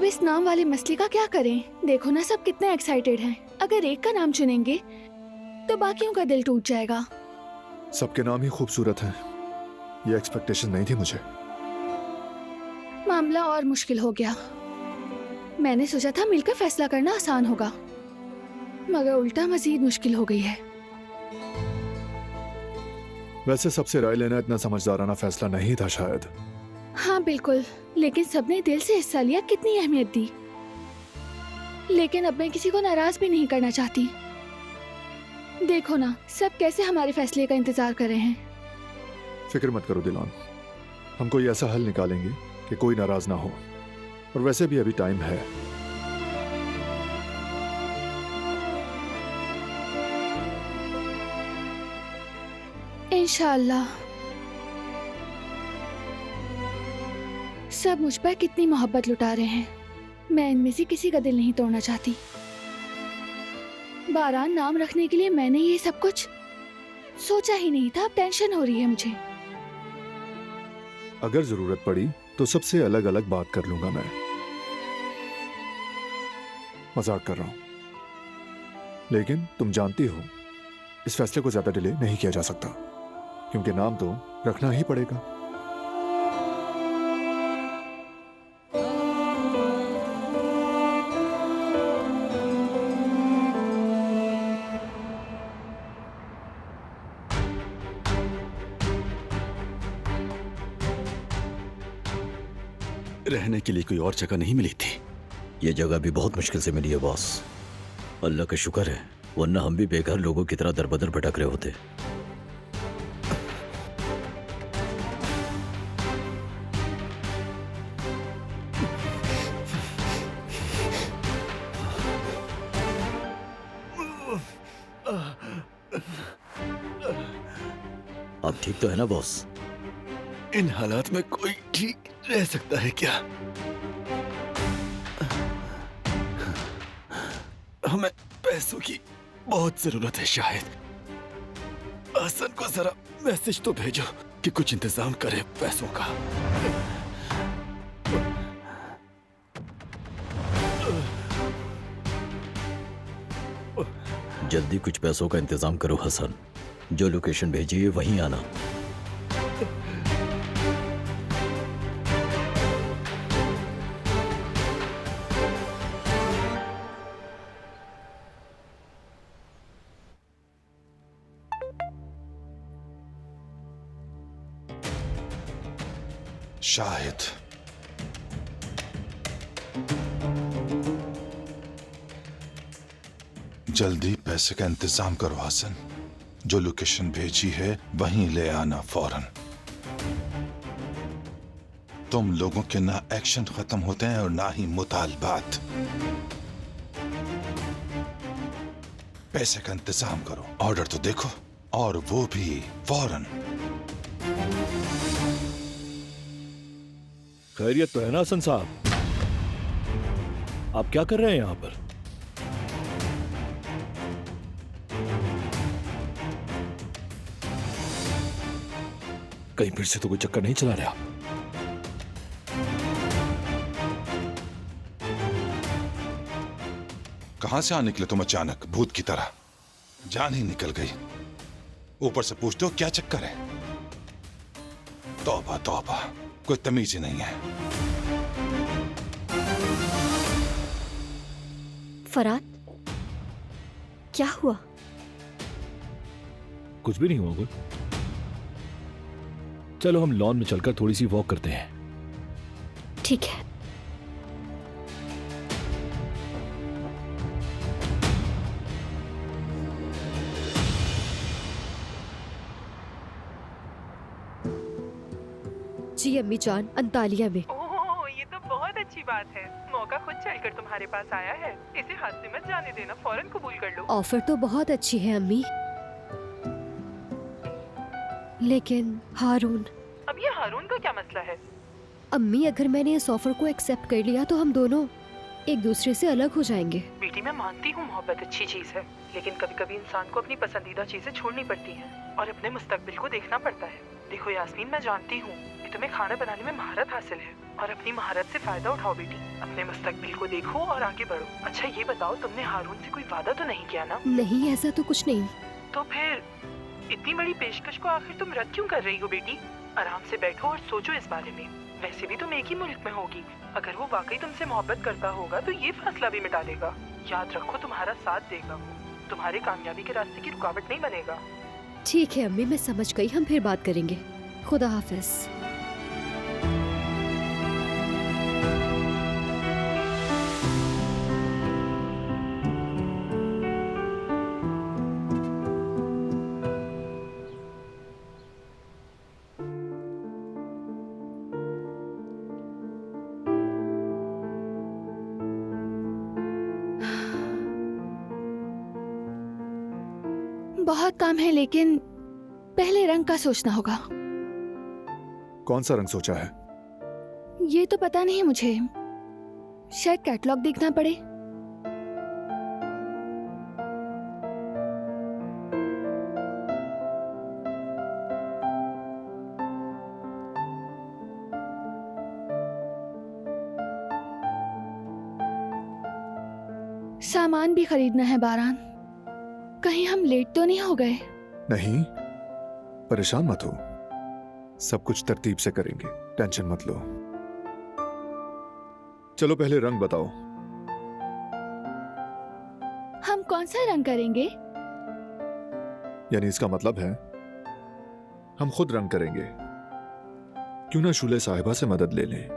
अब इस नाम वाले मसले का क्या करें? देखो ना सब कितने एक्साइटेड हैं। अगर एक का नाम चुनेंगे तो बाकियों का दिल टूट जाएगा। सबके नाम ही खूबसूरत हैं। ये एक्सपेक्टेशन नहीं थी मुझे। मामला और मुश्किल हो गया। मैंने सोचा था मिलकर फैसला करना आसान होगा, मगर उल्टा मजीद मुश्किल हो गई है। वैसे सबसे राय लेना इतना समझदाराना फैसला नहीं था शायद। हाँ बिल्कुल, लेकिन सबने दिल से हिस्सा लिया, कितनी अहमियत दी। लेकिन अब मैं किसी को नाराज भी नहीं करना चाहती। देखो ना सब कैसे हमारे फैसले का इंतजार कर रहे हैं। फिक्र मत करो दिलान, हम कोई ऐसा हल निकालेंगे कि कोई नाराज ना हो। और वैसे भी अभी टाइम है। इंशाअल्लाह। सब मुझ पर कितनी मोहब्बत लुटा रहे हैं, मैं इनमें से किसी का दिल नहीं तोड़ना चाहती। बारान नाम रखने के लिए मैंने ये सब कुछ सोचा ही नहीं था। अब टेंशन हो रही है मुझे। अगर जरूरत पड़ी तो सबसे अलग अलग बात कर लूंगा मैं। मजाक कर रहा हूं। लेकिन तुम जानती हो इस फैसले को ज्यादा डिले नहीं किया जा सकता, क्योंकि नाम तो रखना ही पड़ेगा। रहने के लिए कोई और जगह नहीं मिली थी। ये जगह भी बहुत मुश्किल से मिली है बॉस। अल्लाह का शुक्र है, वरना हम भी बेघर लोगों की तरह दरबदर भटक रहे होते। आप ठीक तो है ना बॉस? इन हालात में कोई ठीक रह सकता है क्या? हमें पैसों की बहुत जरूरत है। शायद हसन को जरा मैसेज तो भेजो कि कुछ इंतजाम करे पैसों का। जल्दी कुछ पैसों का इंतजाम करो हसन। जो लोकेशन भेजिए वहीं आना। शाहिद, जल्दी पैसे का इंतजाम करो हसन। जो लोकेशन भेजी है वहीं ले आना फौरन। तुम लोगों के ना एक्शन खत्म होते हैं और ना ही मुतालबात। पैसे का इंतजाम करो, ऑर्डर तो देखो, और वो भी फौरन। खैरियत तो है ना हसन साहब? आप क्या कर रहे हैं यहां पर? कहीं फिर से तो कोई चक्कर नहीं चला रहा? कहां से आ निकले तुम अचानक भूत की तरह? जान ही निकल गई। ऊपर से पूछते हो क्या चक्कर है? तौबा तौबा, कोई तमीज ही नहीं है। फराद, क्या हुआ? कुछ भी नहीं हुआ कुछ। चलो हम लॉन में चलकर थोड़ी सी वॉक करते हैं। ठीक है। जी अम्मी जान, अंतालिया में। ओह, ये तो बहुत अच्छी बात है। मौका खुद चलकर तुम्हारे पास आया है। इसे हाथ से मत जाने देना, फौरन कबूल कर लो। ऑफर तो बहुत अच्छी है अम्मी, लेकिन हारून। अब ये हारून का क्या मसला है? अम्मी, अगर मैंने इस ऑफर को एक्सेप्ट कर लिया तो हम दोनों एक दूसरे से अलग हो जाएंगे। बेटी, मैं मानती हूँ मोहब्बत अच्छी चीज है, लेकिन कभी कभी इंसान को अपनी पसंदीदा चीजें छोड़नी पड़ती हैं और अपने मुस्तकबिल को देखना पड़ता है। देखो यास्मीन, मैं जानती हूँ कि तुम्हें खाना बनाने में महारत हासिल है, और अपनी महारत से फायदा उठाओ बेटी। अपने मुस्तकबिल को देखो और आगे बढ़ो। अच्छा ये बताओ, तुमने हारून से कोई वादा तो नहीं किया ना? नहीं, ऐसा तो कुछ नहीं। तो फिर इतनी बड़ी पेशकश को आखिर तुम रद्द क्यों कर रही हो बेटी? आराम से बैठो और सोचो इस बारे में। वैसे भी तुम एक ही मुल्क में होगी। अगर वो वाकई तुमसे मोहब्बत करता होगा तो ये फैसला भी मिटा देगा। याद रखो, तुम्हारा साथ देगा वो, तुम्हारे कामयाबी के रास्ते की रुकावट नहीं बनेगा। ठीक है अम्मी, मैं समझ गई। हम फिर बात करेंगे। खुदा हाफिज। बहुत काम है, लेकिन पहले रंग का सोचना होगा। कौन सा रंग सोचा है? ये तो पता नहीं मुझे, शायद कैटलॉग देखना पड़े। सामान भी खरीदना है बारान। कहीं हम लेट तो नहीं हो गए? नहीं, परेशान मत हो, सब कुछ तरतीब से करेंगे, टेंशन मत लो। चलो पहले रंग बताओ। हम कौन सा रंग करेंगे? यानी इसका मतलब है हम खुद रंग करेंगे। क्यों ना शूले साहिबा से मदद ले लें?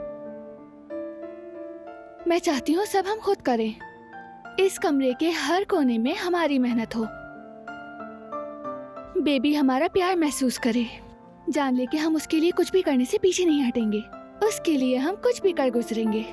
मैं चाहती हूँ सब हम खुद करें। इस कमरे के हर कोने में हमारी मेहनत हो। बेबी हमारा प्यार महसूस करे, जान ले कि हम उसके लिए कुछ भी करने से पीछे नहीं हटेंगे। उसके लिए हम कुछ भी कर गुजरेंगे।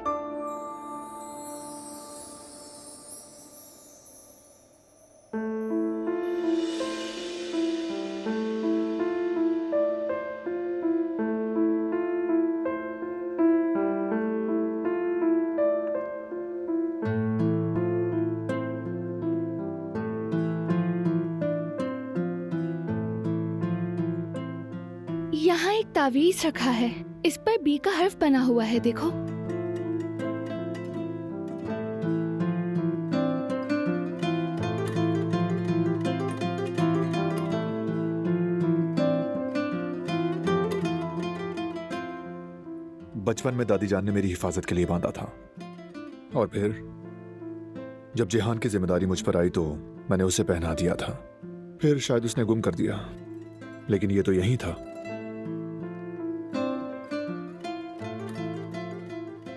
यहाँ एक तावीज रखा है, इस पर बी का हर्फ बना हुआ है, देखो। बचपन में दादी जान ने मेरी हिफाजत के लिए बांधा था, और फिर जब जिहान की जिम्मेदारी मुझ पर आई तो मैंने उसे पहना दिया था। फिर शायद उसने गुम कर दिया, लेकिन ये तो यही था।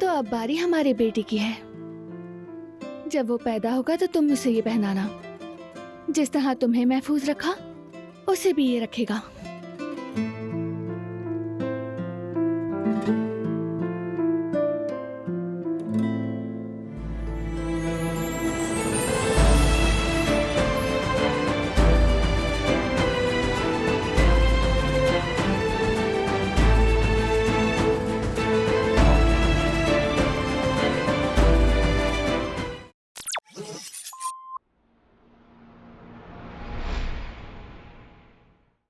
तो अब बारी हमारे बेटे की है। जब वो पैदा होगा तो तुम उसे ये पहनाना। जिस तरह तुम्हें महफूज रखा, उसे भी ये रखेगा।